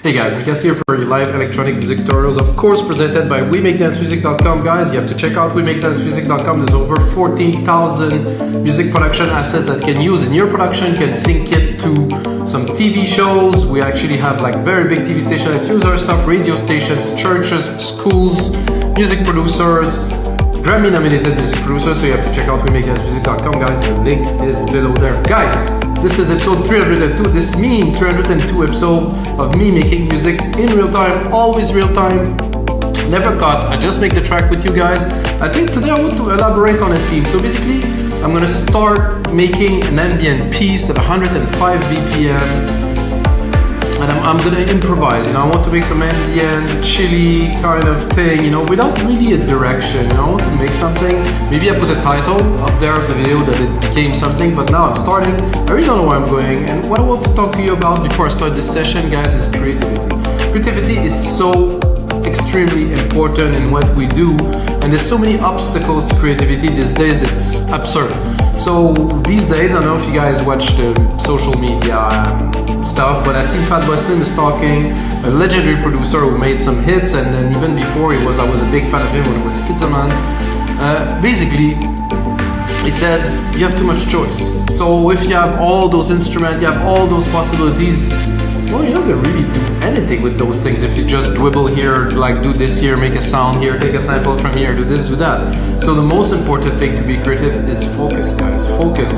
Hey guys, Mikas here for your live electronic music tutorials, of course presented by WeMakeDanceMusic.com. Guys, you have to check out WeMakeDanceMusic.com. There's over 14,000 music production assets that you can use in your production. You can sync it to some TV shows. We actually have like very big TV stations that use our stuff, radio stations, churches, schools, music producers, Grammy nominated music producers. So you have to check out WeMakeDanceMusic.com, guys. The link is below there. Guys, this is episode 302. This means 302 episode of me making music in real time, always real time, never cut. I just make the track with you guys. I think today I want to elaborate on a theme. So basically, I'm gonna start making an ambient piece at 105 BPM. And I'm gonna improvise, you know, I want to make some ambient, chilly kind of thing, you know, without really a direction, you know, I want to make something. Maybe I put a title up there of the video that it became something, but now I'm starting. I really don't know where I'm going, and what I want to talk to you about before I start this session, guys, is creativity. Creativity is so extremely important in what we do, and there's so many obstacles to creativity these days, it's absurd. So these days, I don't know if you guys watch the social media stuff, but I see Fatboy Slim is talking, a legendary producer who made some hits, and then even before I was a big fan of him when he was a pizza man. Basically, he said you have too much choice. So if you have all those instruments, you have all those possibilities, well, you're not gonna really do anything with those things if you just dribble here, like do this here, make a sound here, take a sample from here, do this, do that. So the most important thing to be creative is focus, guys. Focus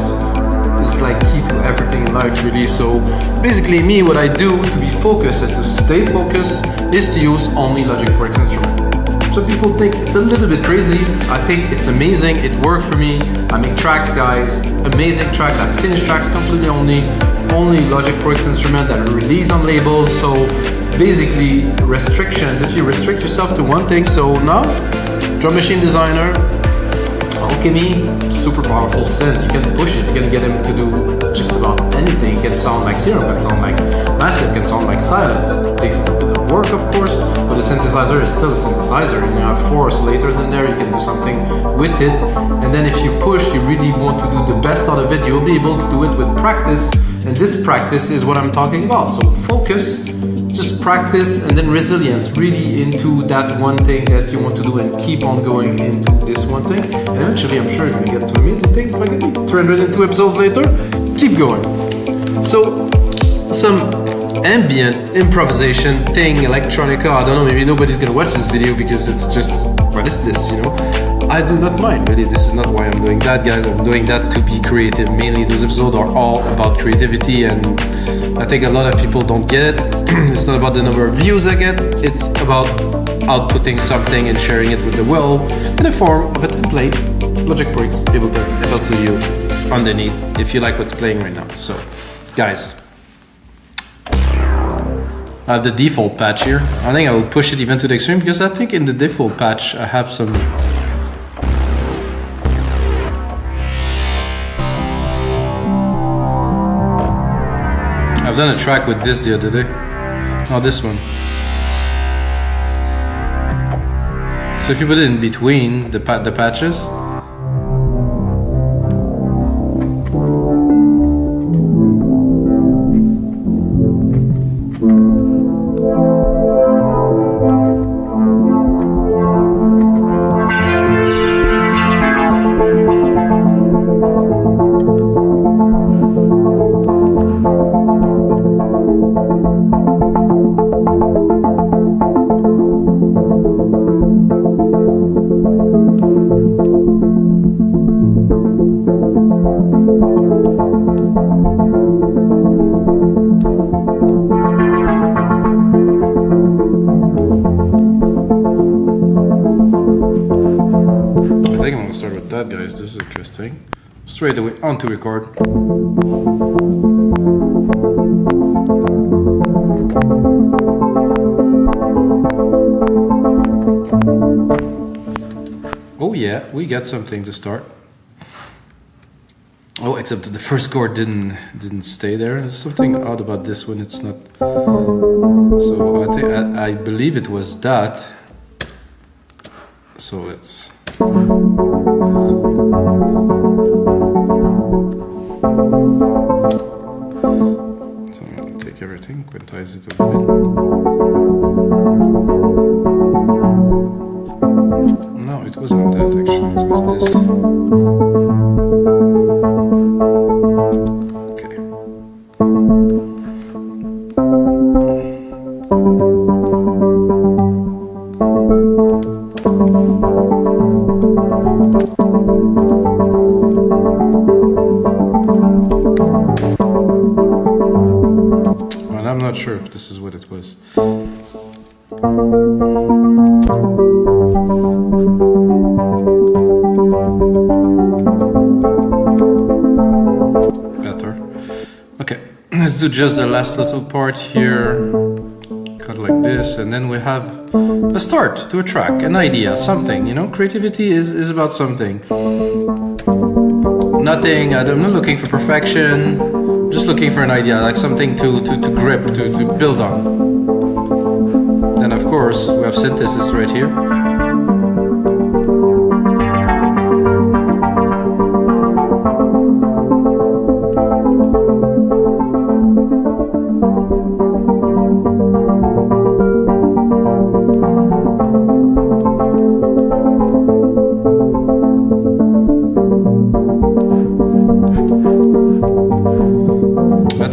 is like key to everything in life, really. So basically me, what I do to be focused and to stay focused is to use only Logic Pro X instrument. So people think it's a little bit crazy. I think it's amazing. It worked for me. I make tracks, guys, amazing tracks. I finish tracks completely only Logic Pro X instrument that are released on labels. So basically restrictions, if you restrict yourself to one thing. So now, drum machine designer, Alchemy, super powerful synth. You can push it, you can get him to do just about anything. It can sound like Serum, it can sound like Massive, it can sound like Silence. It takes a bit of work, of course, but a synthesizer is still a synthesizer. You have 4 oscillators in there, you can do something with it. And then if you push, you really want to do the best out of it, you'll be able to do it with practice. And this practice is what I'm talking about. So focus, just practice, and then resilience, really into that one thing that you want to do and keep on going into this one thing. And eventually, I'm sure you're gonna get to amazing things like 302 episodes later. Keep going. So, some ambient improvisation thing, electronica. I don't know, maybe nobody's gonna watch this video because it's just, what is this, you know? I do not mind, really. This is not why I'm doing that, guys. I'm doing that to be creative. Mainly, those episodes are all about creativity, and I think a lot of people don't get it. It's not about the number of views I get. It's about outputting something and sharing it with the world in the form of a template. Logic Pro X, Ableton, FL Studio underneath, if you like what's playing right now. So, guys, I have the default patch here. I think I will push it even to the extreme because I think in the default patch I have some. I've done a track with this the other day. Oh, this one. So if you put it in between the patches. Guys, this is interesting. Straight away onto record. Oh yeah, we got something to start. Oh, except that the first chord didn't stay there. There's something odd about this one. It's not. So I believe it was that. So let's. So I'm gonna take everything quick. sequentize it a bit. No, it wasn't that actually, it was this. Okay. Well, I'm not sure if this is what it was. Better. Okay, let's do just the last little part here. Cut like this, and then we have a start to a track, an idea, something, you know? Creativity is about something. Nothing, I'm not looking for perfection, I'm just looking for an idea, like something to grip, to build on. Then of course, we have synthesis right here.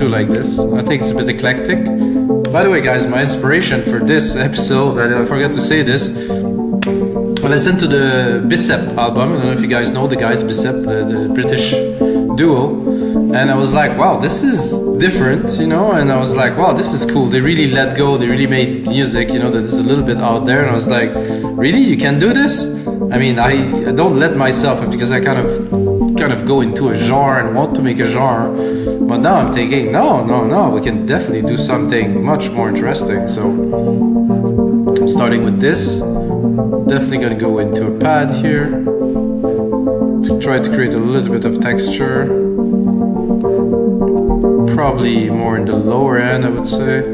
Like this. I think it's a bit eclectic. By the way, guys, my inspiration for this episode, I forgot to say this, I listened to the Bicep album. I don't know if you guys know the guys Bicep, the British duo, and I was like, wow, this is different, you know, and I was like, wow, this is cool. They really let go, they really made music, you know, that is a little bit out there, and I was like, really, you can do this? I mean, I don't let myself, because I kind of go into a genre and want to make a genre, but now I'm thinking, no, we can definitely do something much more interesting. So I'm starting with this, definitely gonna go into a pad here to try to create a little bit of texture, probably more in the lower end, I would say.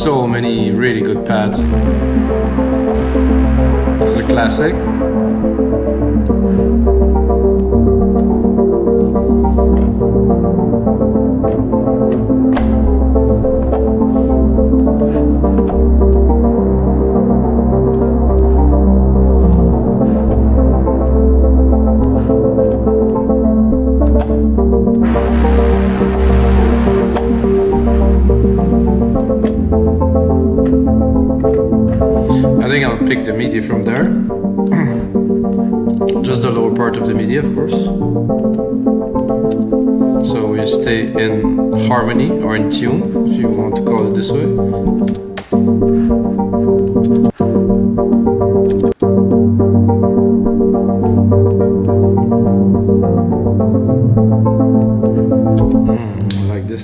So many really good pads. This is a classic. Pick the MIDI from there. Just the lower part of the MIDI, of course. So we stay in harmony or in tune, if you want to call it this way. I like this.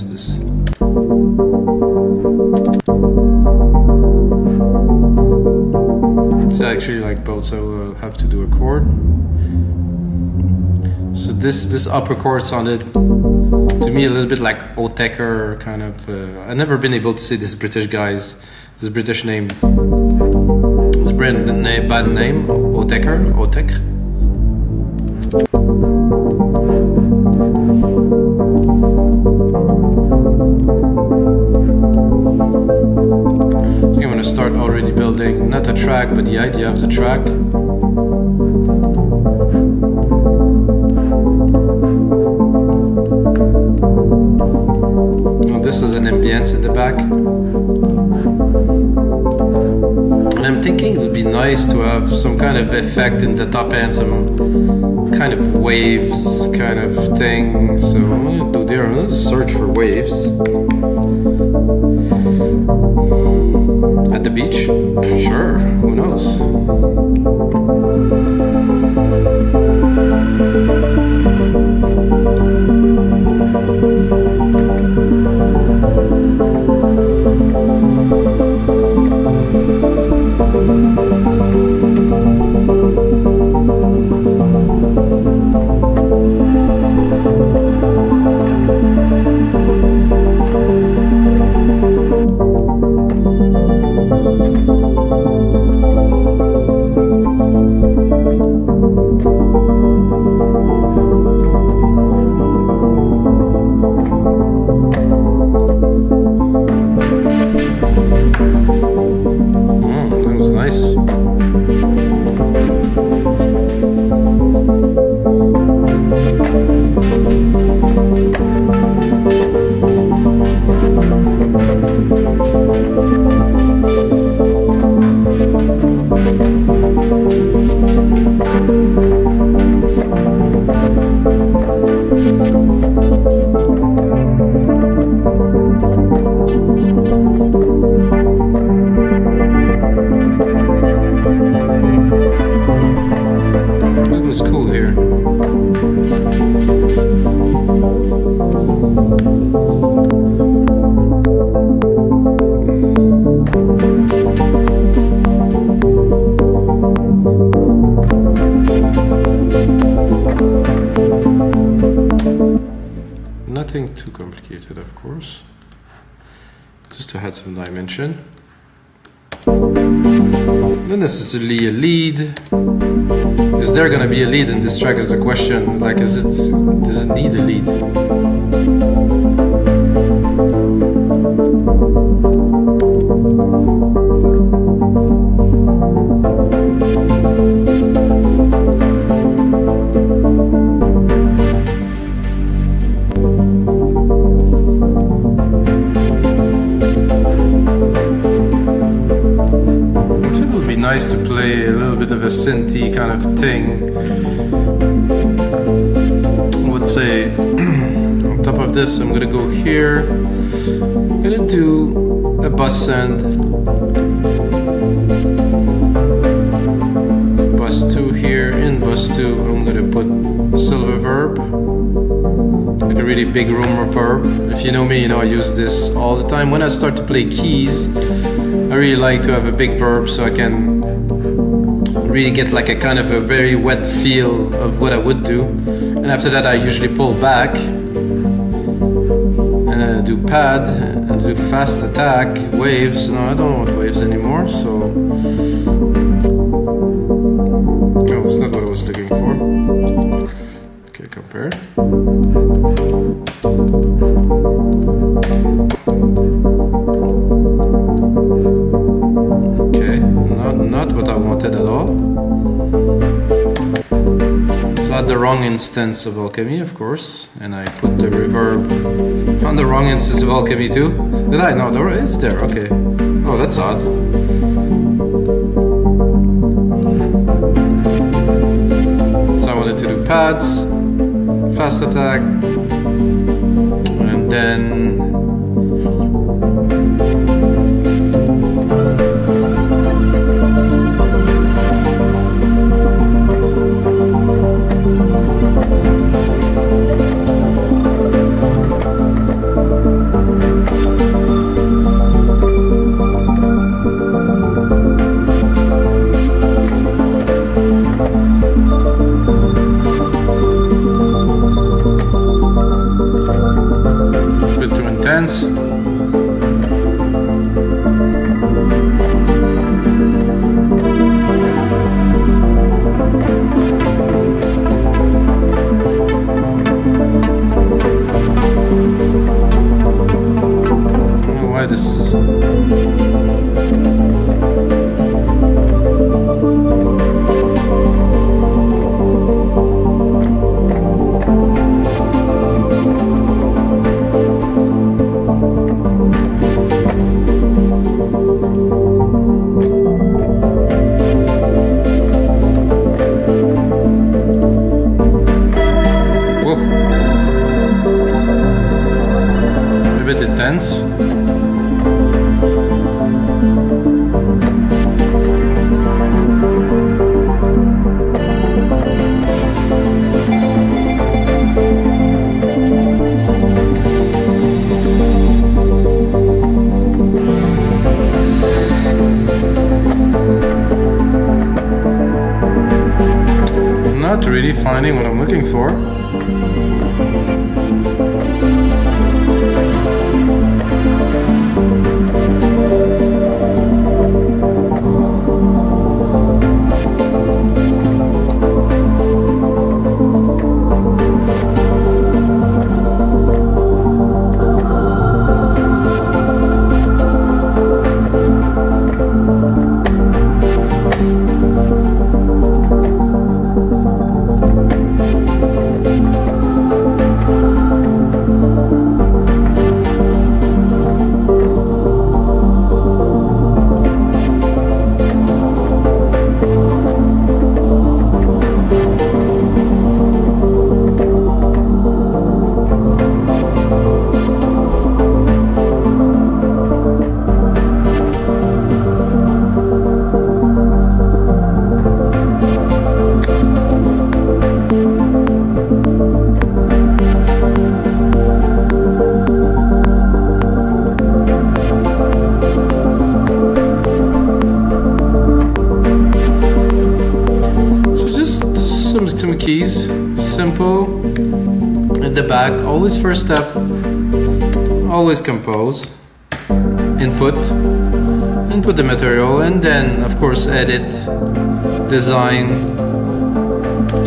I actually like both, so we'll have to do a chord. So this upper chord sounded to me a little bit like Oteker, kind of. I've never been able to say this British guy's, this British name. It's a bad name, Oteker, Otek. I'm going to start already building not the track but the idea of the track. Now this is an ambience in the back. And I'm thinking it would be nice to have some kind of effect in the top end, some kind of waves kind of thing. So I'm going to do there, I'm going to search for waves. At the beach? Sure, who knows? Arpeggiator, of course, just to add some dimension. Not necessarily a lead. Is there gonna be a lead in this track is the question. Like, does it need a lead? Nice to play a little bit of a synthy kind of thing. I would say on top of this I'm gonna go here. I'm gonna do a bus send. It's bus 2 here. In bus 2 I'm gonna put a silver verb, like a really big room reverb. If you know me, you know I use this all the time. When I start to play keys, I really like to have a big verb so I can really get like a kind of a very wet feel of what I would do. And after that I usually pull back and do pad and do fast attack, waves. No, I don't want waves anymore, so no, that's not what I was looking for. Okay, compare. Not what I wanted at all. So I had the wrong instance of alchemy, of course, and I put the reverb on the wrong instance of alchemy too. Did I? No, it's there. Okay. Oh, that's odd. So I wanted to do pads, fast attack, and then not really finding what I'm looking for. Keys, simple. At the back, always first step, always compose, input the material, and then of course edit, design,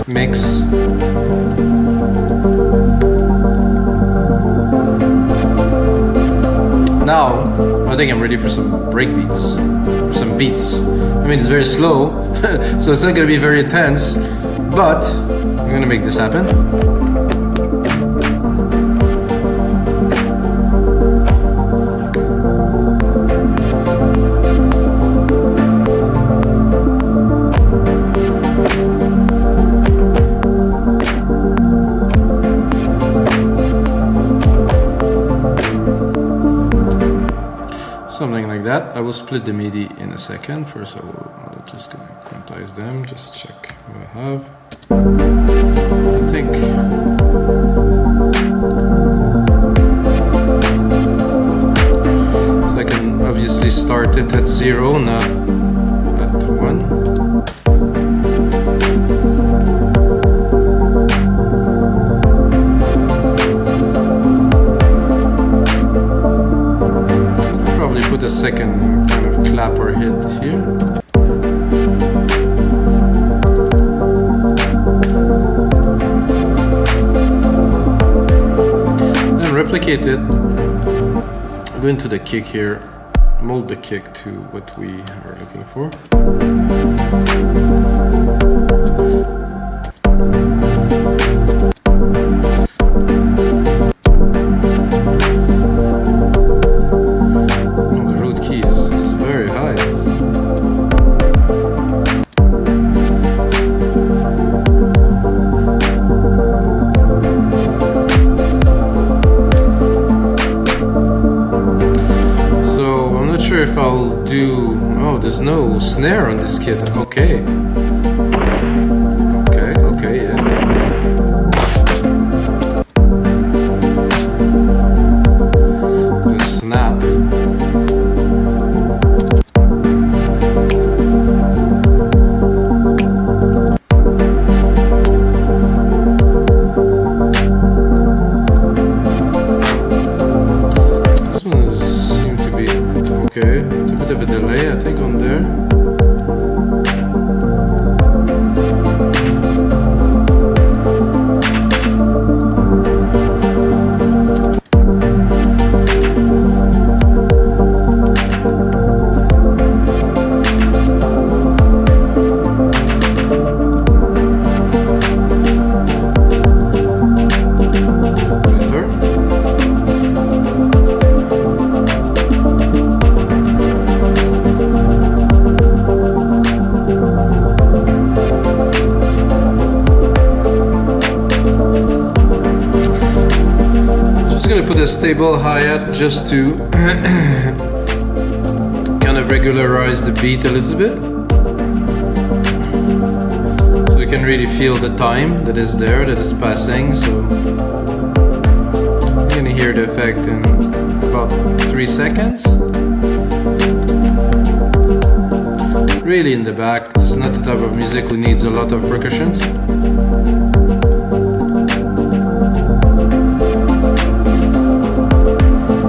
mix. Now I think I'm ready for some breakbeats, for some beats. I mean, it's very slow, so it's not gonna be very intense, but I'm gonna make this happen. Something like that. I will split the MIDI in a second. First, I'll just gonna quantize them. Just check what I have. I think so. I can obviously start it at 0, not at 1. Put a second kind of clapper hit here. Then replicate it. Go into the kick here. Mold the kick to what we are looking for. If I'll do, oh, there's no snare on this kit. Okay, yeah. The snap. Okay, it's a bit of a delay, I think, on there. Put a stable hi-hat just to kind of regularize the beat a little bit, so you can really feel the time that is there, that is passing. So you're gonna hear the effect in about 3 seconds. Really in the back. This is not the type of music who needs a lot of percussions.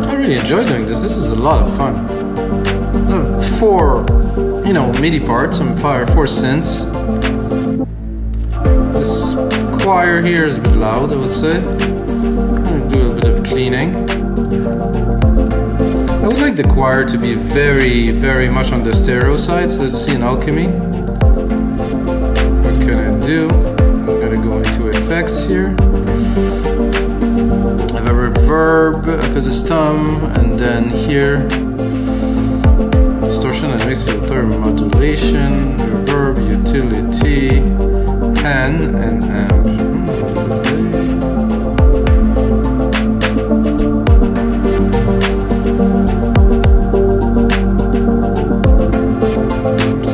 I really enjoy doing this. This is a lot of fun. 4, MIDI parts and 4 synths. This choir here is a bit loud, I would say. I'm gonna do a bit of cleaning. I would like the choir to be very, very much on the stereo side. So let's see in Alchemy. What can I do? I'm gonna go into effects here. I have a reverb, custom, and then here distortion and mix filter, modulation, reverb, utility, pan, and amp.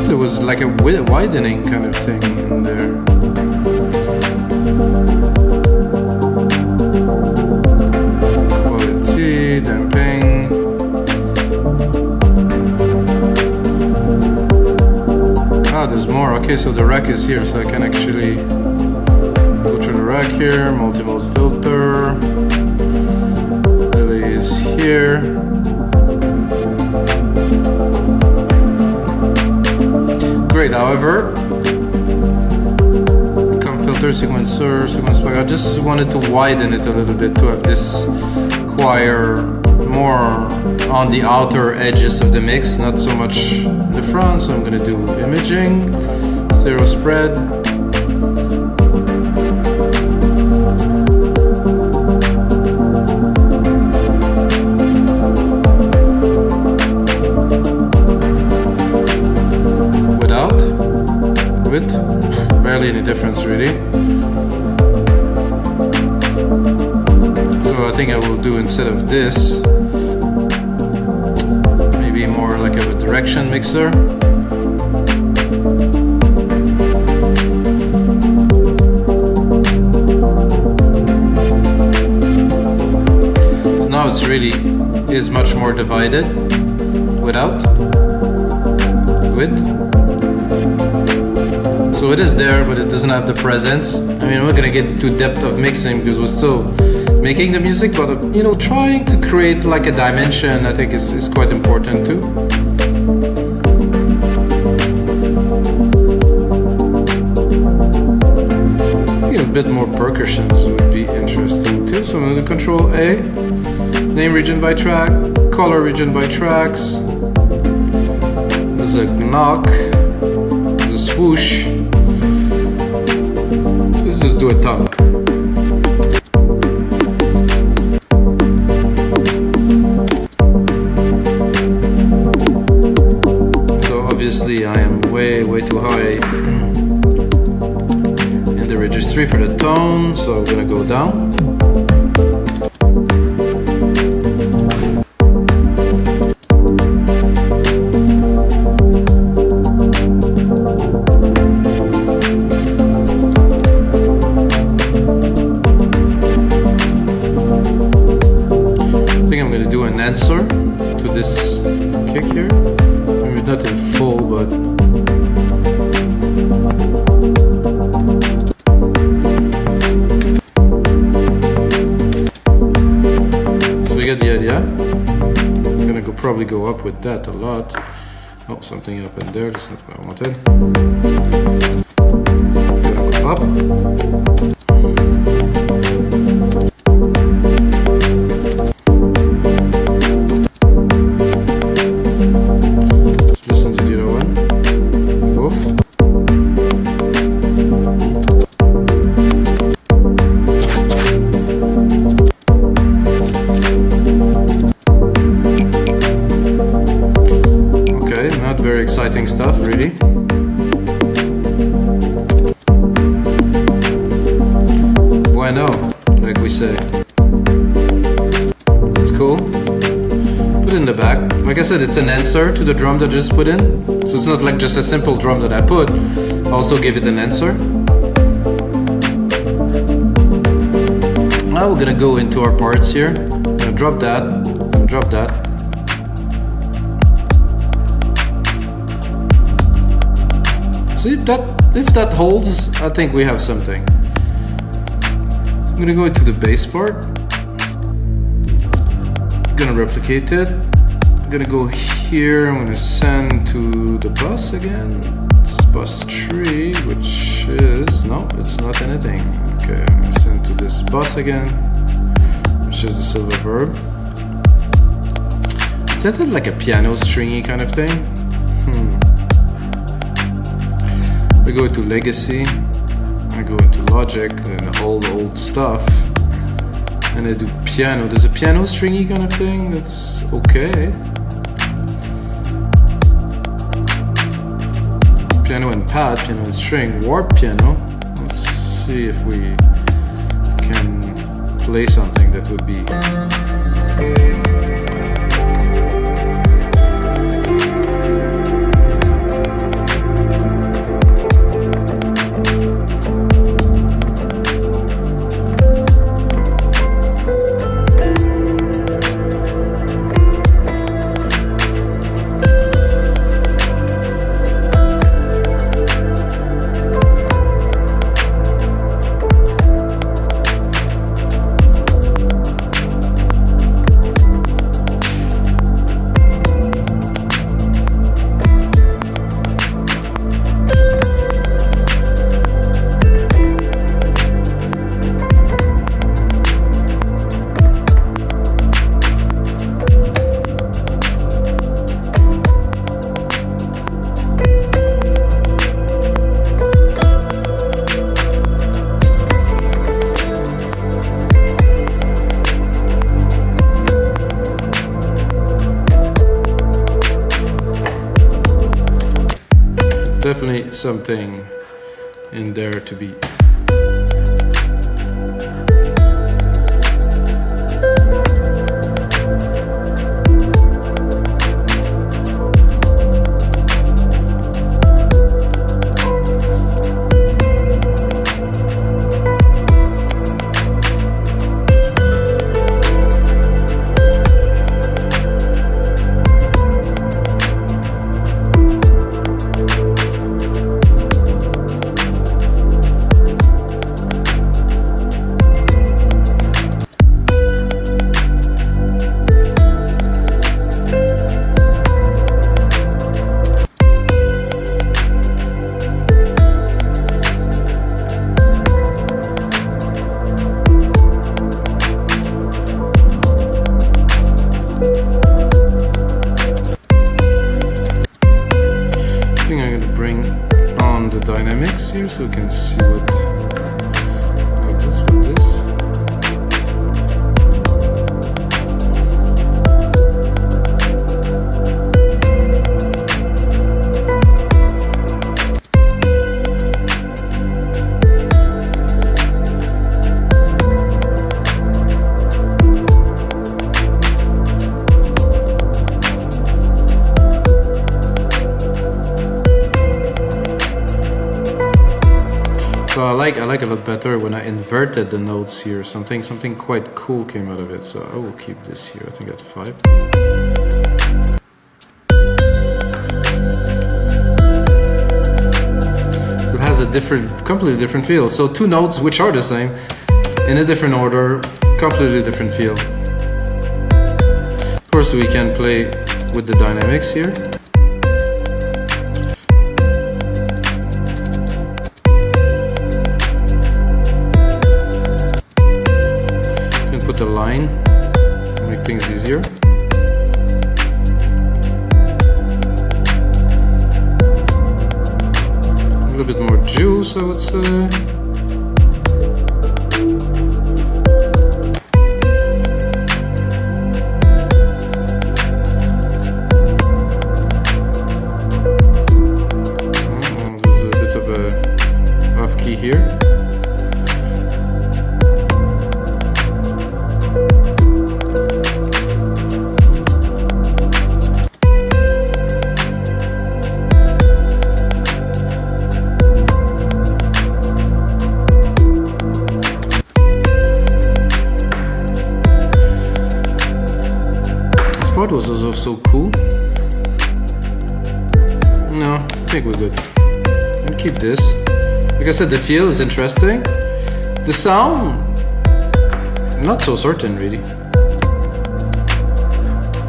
There was like a widening kind of thing in there. Damping. Ah, there's more. Okay, so the rack is here, so I can actually go through the rack here. Multi-DAW filter. Really is here. Great, however, come filter, sequencer, sequence plug. I just wanted to widen it a little bit to have this choir more on the outer edges of the mix, not so much in the front. So I'm gonna do imaging, stereo spread. Without, with, barely any difference really. So I think I will do, instead of this, maybe more like a direction mixer. Now it's really is much more divided. Without, with. So it is there, but it doesn't have the presence. I mean, we're gonna get into depth of mixing because we're still making the music, but you know, trying to create like a dimension, I think is quite important too. A bit more percussions would be interesting too. So I'm going to Control A, name region by track, color region by tracks. There's a knock, there's a swoosh. Let's just do a thumb. So obviously I am way too high in the registry for the tone, so I'm gonna go down. I think I'm gonna do an answer to this kick here. Maybe not in full, but the idea. I'm gonna probably go up with that a lot. Oh, something up in there. That's not what I wanted. Gonna go up. Let's listen to the other one. Both. Very exciting stuff, really. Bueno, like we say. It's cool. Put it in the back. Like I said, it's an answer to the drum that I just put in. So it's not like just a simple drum that I put. I also give it an answer. Now we're gonna go into our parts here. I'm gonna drop that. I'm gonna drop that. See, if that holds, I think we have something. I'm gonna go into the bass part. I'm gonna replicate it. I'm gonna go here. I'm gonna send to the bus again. It's bus 3, which is, no, it's not anything. Okay, I'm gonna send to this bus again, which is the silver verb. Is that like a piano stringy kind of thing? I go into Legacy, I go into Logic and all the old stuff, and I do piano. There's a piano stringy kind of thing that's okay. Piano and pad, piano and string, warp piano. Let's see if we can play something that would be. something in there to be. Here so we can see what this with this. So I like a lot better when I inverted the notes here. Something quite cool came out of it. So I will keep this here. I think at 5. So it has a completely different feel. So 2 notes which are the same in a different order, completely different feel. Of course, we can play with the dynamics here. The line, make things easier. A little bit more juice, I would say. There's a bit of a off key here. Part was also so cool. No, I think we're good. We'll keep this. Like I said, the feel is interesting. The sound, not so certain really.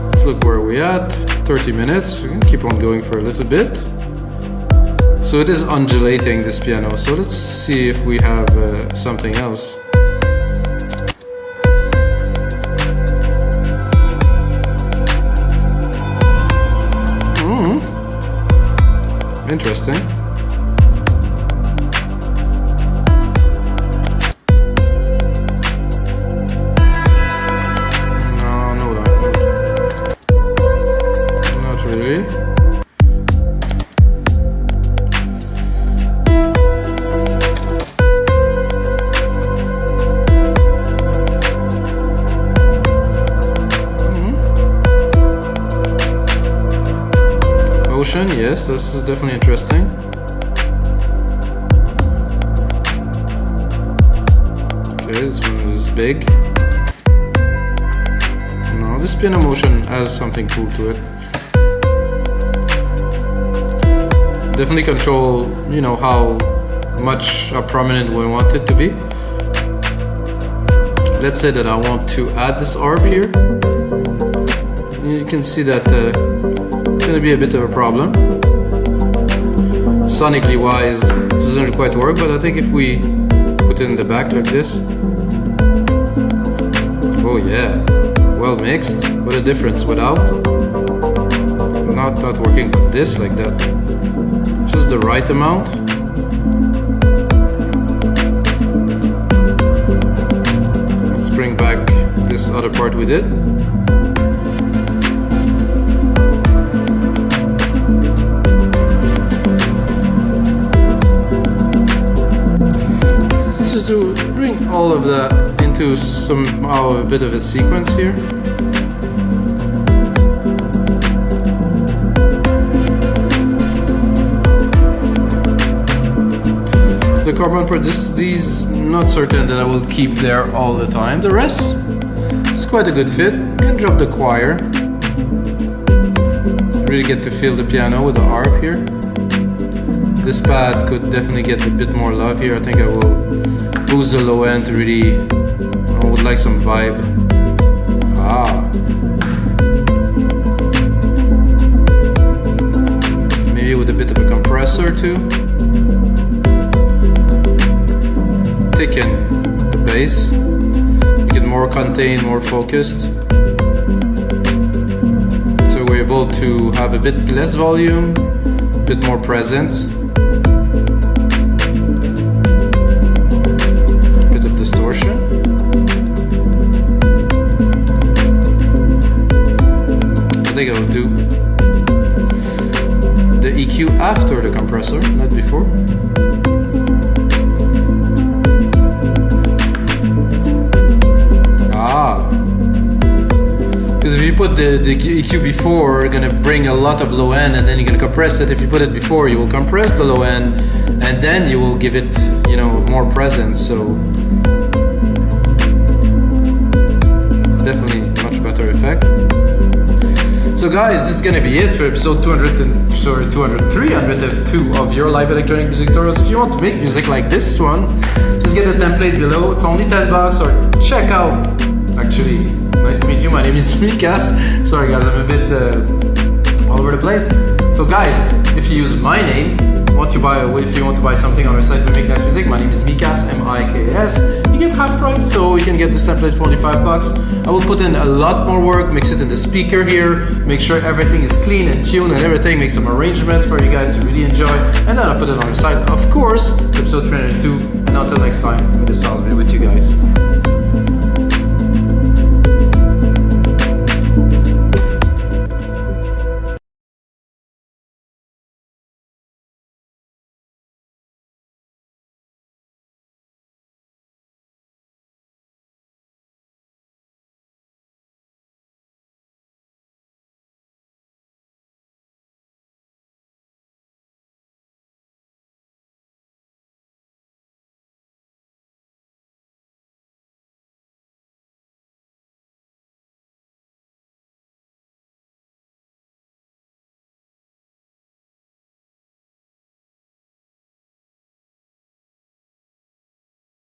Let's look where we're at. 30 minutes. We're gonna keep on going for a little bit. So it is undulating, this piano. So let's see if we have something else. Interesting. No, not really. Motion, yes, this is definitely interesting. Okay, this one is big. No, this piano motion has something cool to it. Definitely control, you know, how much prominent we want it to be. Let's say that I want to add this arp here. You can see that it's going to be a bit of a problem. Sonically wise, it doesn't quite work, but I think if we put it in the back like this. Oh yeah, well mixed. What a difference without. Not working with this like that. Just the right amount. Let's bring back this other part we did. all of that into somehow a bit of a sequence here. The carbon part, these not certain that I will keep there all the time. The rest is quite a good fit. You can drop the choir. Really get to feel the piano with the arp here. This pad could definitely get a bit more love here. I think I will boost the low end to really, I would like some vibe. Maybe with a bit of a compressor too. Thicken the bass, make it more contained, more focused. So we're able to have a bit less volume, a bit more presence, a bit of distortion. I think I will do the EQ after the compressor, not before. Because if you put the EQ before, you're gonna bring a lot of low end and then you're gonna compress it. If you put it before, you will compress the low end and then you will give it, you know, more presence. So definitely much better effect. So guys, this is gonna be it for episode 302 of your live electronic music tutorials. If you want to make music like this one, just get the template below. It's only $10, or check out. Actually, nice to meet you. My name is Mikas. Sorry guys, I'm a bit all over the place. So guys, if you use my name, if you want to buy something on our site, We Make Dance Music, my name is Mikas, M-I-K-S. You get half price, so you can get this template for only $5. I will put in a lot more work, mix it in the speaker here, make sure everything is clean and tuned and everything, make some arrangements for you guys to really enjoy, and then I'll put it on our site. Of course, episode 302, and until next time, may the sounds be with you guys.